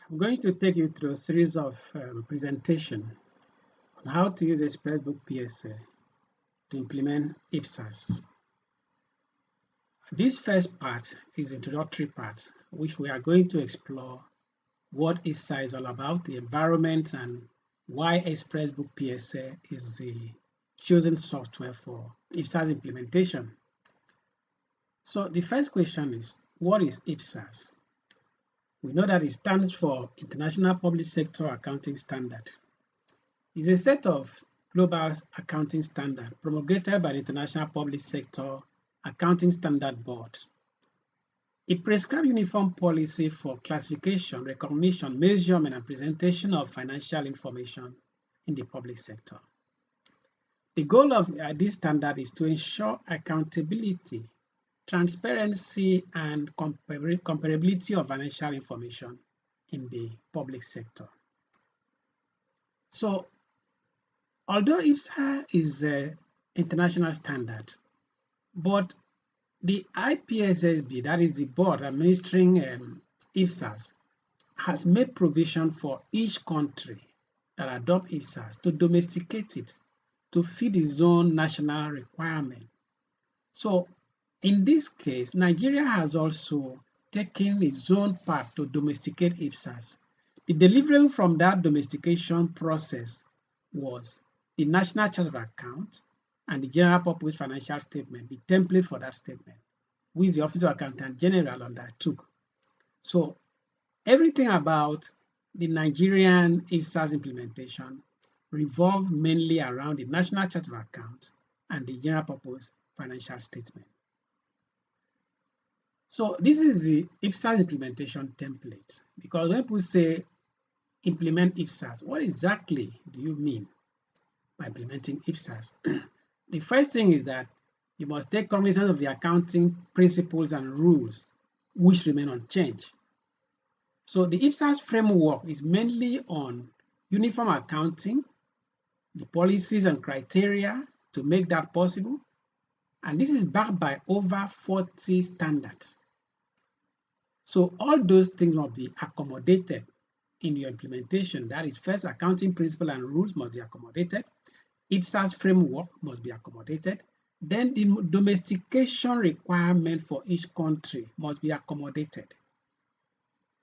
I'm going to take you through a series of presentation on how to use ExpressBook PSA to implement IPSAS. This first part is the introductory part, which we are going to explore what IPSAS is all about, the environment, and why ExpressBook PSA is the chosen software for IPSAS implementation. So the first question is, what is IPSAS? We know that it stands for International Public Sector Accounting Standard. It's a set of global accounting standards promulgated by the International Public Sector Accounting Standard Board. It prescribes uniform policy for classification, recognition, measurement, and presentation of financial information in the public sector. The goal of this standard is to ensure accountability, transparency, and comparability of financial information in the public sector. So, although IPSAS is an international standard, but the IPSAS, that is the board administering IPSAS, has made provision for each country that adopts IPSAS to domesticate it to fit its own national requirement. So, in this case, Nigeria has also taken its own part to domesticate IPSAS. The delivery from that domestication process was the National Chart of Accounts and the General Purpose Financial Statement, the template for that statement, which the Office of Accountant General undertook. So everything about the Nigerian IPSAS implementation revolved mainly around the National Chart of Accounts and the General Purpose Financial Statement. So this is the IPSAS implementation template, because when people say implement IPSAS, what exactly do you mean by implementing IPSAS? The first thing is that you must take cognizance of the accounting principles and rules which remain unchanged. So the IPSAS framework is mainly on uniform accounting, the policies and criteria to make that possible, and this is backed by over 40 standards. So all those things must be accommodated in your implementation. That is, first, accounting principle and rules must be accommodated. IPSAS framework must be accommodated. Then the domestication requirement for each country must be accommodated.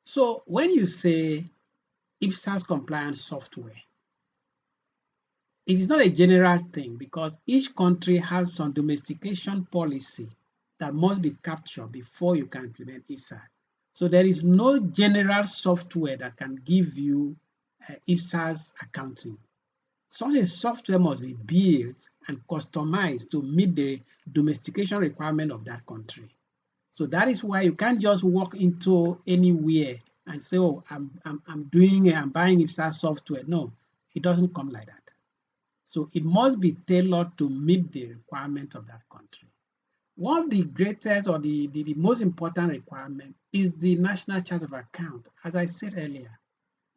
So when you say IPSAS-compliant software, it is not a general thing, because each country has some domestication policy that must be captured before you can implement IPSAS. So there is no general software that can give you IPSAS accounting. Such a software must be built and customized to meet the domestication requirement of that country. So that is why you can't just walk into anywhere and say, oh, I'm buying IPSAS software. No, it doesn't come like that. So it must be tailored to meet the requirement of that country. One of the greatest or the most important requirement is the National Chart of Account. As I said earlier,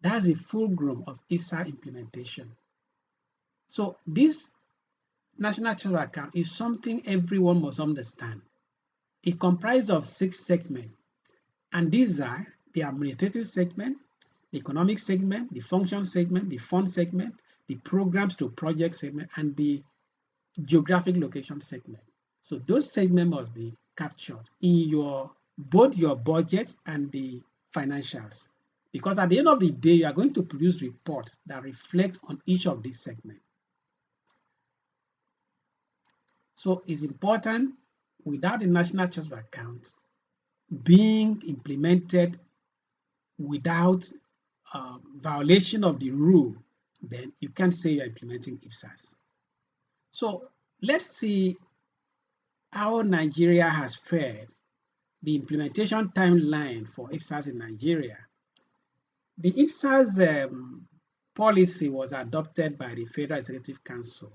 that's a fulcrum of IPSAS implementation. So this National Chart of Account is something everyone must understand. It comprises of 6 segments, and these are the administrative segment, the economic segment, the function segment, the fund segment, the programs to project segment, and the geographic location segment. So those segments must be captured in both your budget and the financials, because at the end of the day, you are going to produce reports that reflect on each of these segments. So it's important, without the National Chart of Accounts being implemented without violation of the rule, then you can't say you're implementing IPSAS. So let's see how Nigeria has fared, the implementation timeline for IPSAS in Nigeria. The IPSAS policy was adopted by the Federal Executive Council,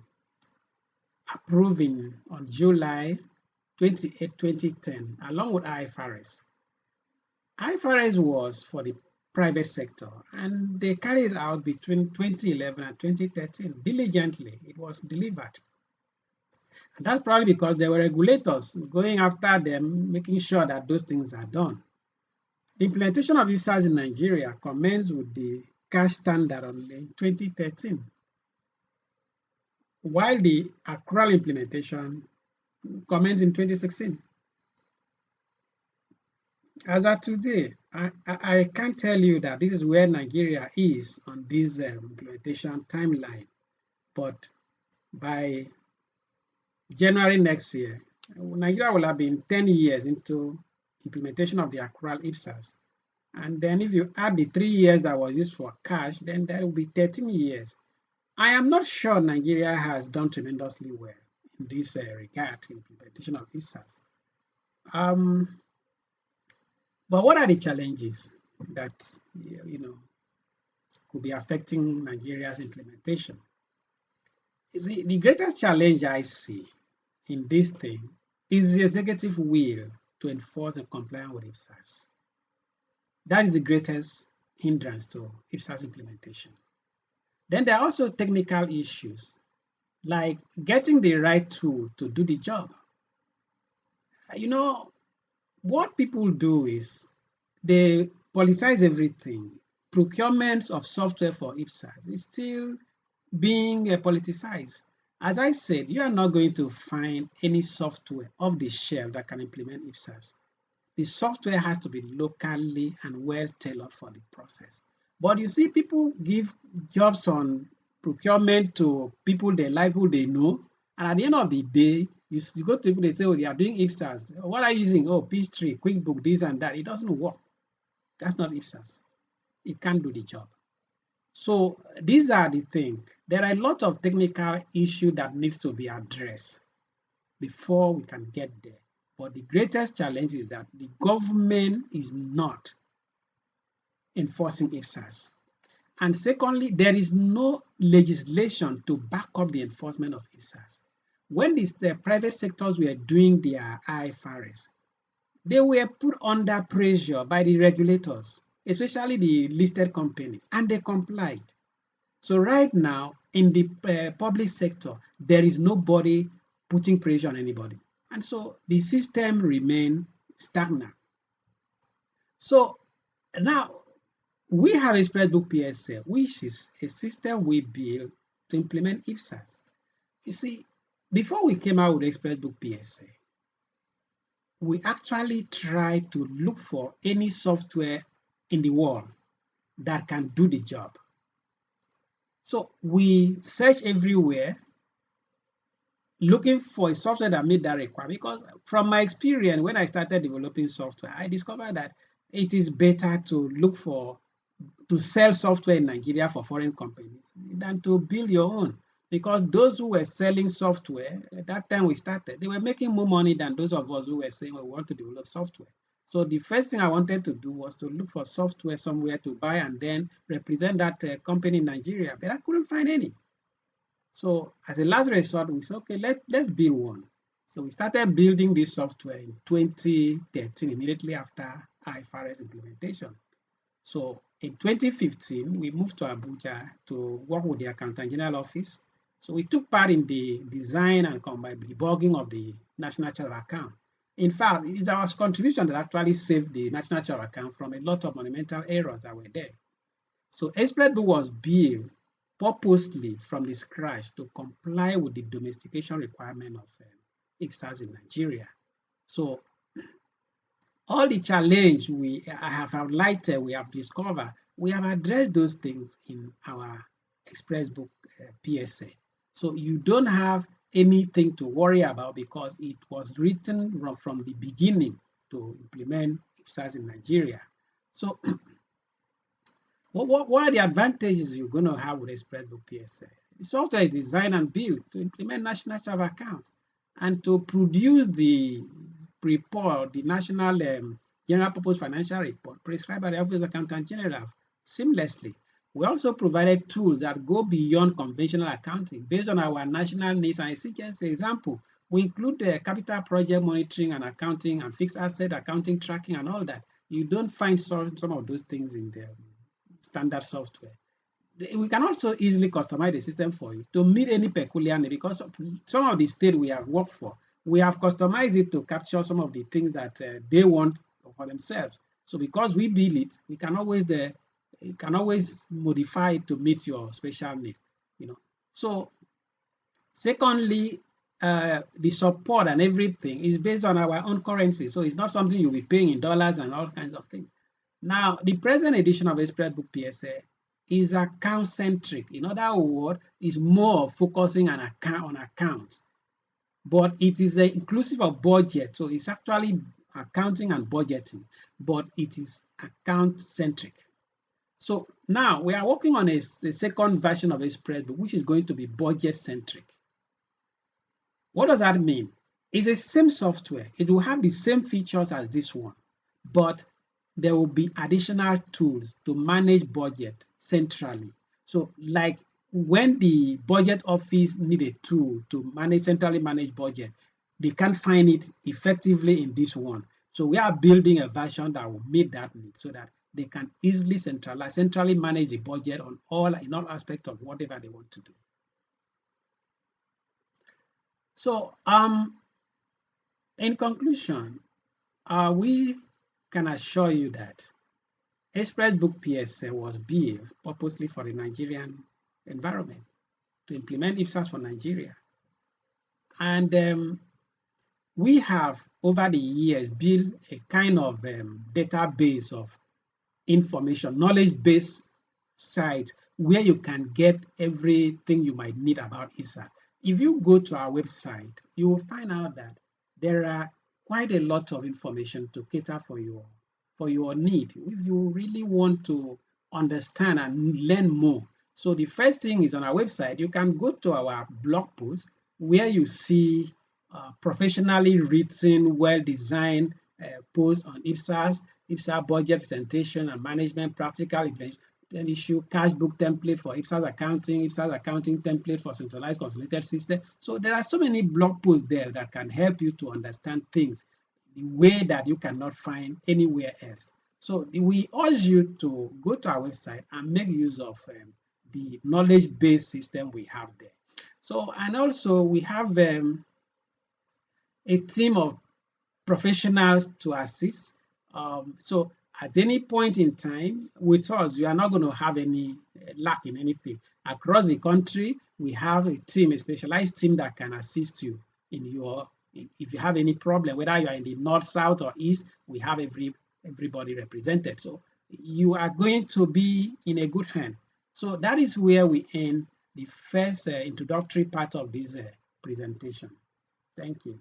approved on July 28, 2010, along with IFRS. IFRS was for the private sector, and they carried it out between 2011 and 2013 diligently. It was delivered. And that's probably because there were regulators going after them, making sure that those things are done. The implementation of IPSAS in Nigeria commenced with the cash standard in 2013, while the accrual implementation commenced in 2016. As of today, I can't tell you that this is where Nigeria is on this implementation timeline, but by January next year, Nigeria will have been 10 years into implementation of the accrual IPSAS. And then if you add the 3 years that was used for cash, then that will be 13 years. I am not sure Nigeria has done tremendously well in this regard, implementation of IPSAS. But what are the challenges that could be affecting Nigeria's implementation? You see, the greatest challenge I see in this thing is the executive will to enforce and comply with IPSAS. That is the greatest hindrance to IPSAS implementation. Then there are also technical issues, like getting the right tool to do the job. What people do is they politicize everything. Procurement of software for IPSAS is still being politicized. As I said, you are not going to find any software off the shelf that can implement IPSAS. The software has to be locally and well tailored for the process. But you see, people give jobs on procurement to people they like, who they know, and at the end of the day, you go to people, they say, oh, they are doing IPSAS. What are you using? Oh, Peachtree, QuickBook, this and that. It doesn't work. That's not IPSAS. It can't do the job. So these are the things. There are a lot of technical issues that needs to be addressed before we can get there. But the greatest challenge is that the government is not enforcing IPSAS. And secondly, there is no legislation to back up the enforcement of IPSAS. When the private sectors were doing their IFRS, they were put under pressure by the regulators, especially the listed companies, and they complied. So right now, in the public sector, there is nobody putting pressure on anybody. And so the system remains stagnant. So now we have ExpressBook PSA, which is a system we built to implement IPSAS. You see, before we came out with ExpressBook PSA, we actually tried to look for any software in the world that can do the job. So we searched everywhere looking for a software that made that requirement, because from my experience, when I started developing software, I discovered that it is better to sell software in Nigeria for foreign companies than to build your own, because those who were selling software at that time we started, they were making more money than those of us who were saying, well, we want to develop software. So the first thing I wanted to do was to look for software somewhere to buy and then represent that company in Nigeria, but I couldn't find any. So as a last resort, we said, okay, let's build one. So we started building this software in 2013, immediately after IFRS implementation. So in 2015, we moved to Abuja to work with the Accountant General Office. So we took part in the design and debugging of the National Chart of Account. In fact, it's our contribution that actually saved the National Chart of Account from a lot of monumental errors that were there. So ExpressBook was built purposely from the scratch to comply with the domestication requirement of IPSAS in Nigeria. So all the challenge I have highlighted, we have discovered, we have addressed those things in our ExpressBook PSA. So you don't have anything to worry about, because it was written from the beginning to implement IPSAS in Nigeria. So what are the advantages you're going to have with ExpressBook PSA? The software is designed and built to implement National Chart of Account and to produce the report, the National General Purpose Financial Report prescribed by the Office of Accountant General seamlessly. We also provided tools that go beyond conventional accounting based on our national needs and exigencies. Example, we include the capital project monitoring and accounting and fixed asset accounting tracking and all that. You don't find some of those things in the standard software. We can also easily customize the system for you to meet any peculiar need, because some of the state we have worked for, we have customized it to capture some of the things that they want for themselves. So because we build it, we can always modify it to meet your special need, you know. So secondly, the support and everything is based on our own currency, so it's not something you'll be paying in dollars and all kinds of things. Now, the present edition of ExpressBook PSA is account centric. In other words, is more focusing on accounts, but it is inclusive of budget, so it's actually accounting and budgeting, but it is account centric. So now we are working on a second version of ExpressBook, which is going to be budget centric. What does that mean? It's the same software. It will have the same features as this one, but there will be additional tools to manage budget centrally. So like when the budget office need a tool to centrally manage budget, they can't find it effectively in this one. So we are building a version that will meet that need so that they can easily centrally manage the budget in all aspects of whatever they want to do. So in conclusion, we can assure you that ExpressBook PSA was built purposely for the Nigerian environment to implement IPSAS for Nigeria. And we have, over the years, built a kind of database of information, knowledge-based site where you can get everything you might need about IPSAS. If you go to our website, you will find out that there are quite a lot of information to cater for your need if you really want to understand and learn more. So the first thing is on our website, you can go to our blog post where you see professionally written, well-designed posts on IPSAS budget presentation and management, practical issue, cash book template for IPSAS accounting template for centralized consolidated system. So there are so many blog posts there that can help you to understand things the way that you cannot find anywhere else. So we urge you to go to our website and make use of the knowledge-based system we have there. So, and also we have a team of professionals to assist. So at any point in time with us, you are not going to have any lack in anything. Across the country, we have a team, a specialized team that can assist you if you have any problem, whether you are in the north, south, or east, we have everybody represented. So you are going to be in a good hand. So that is where we end the first introductory part of this presentation. Thank you.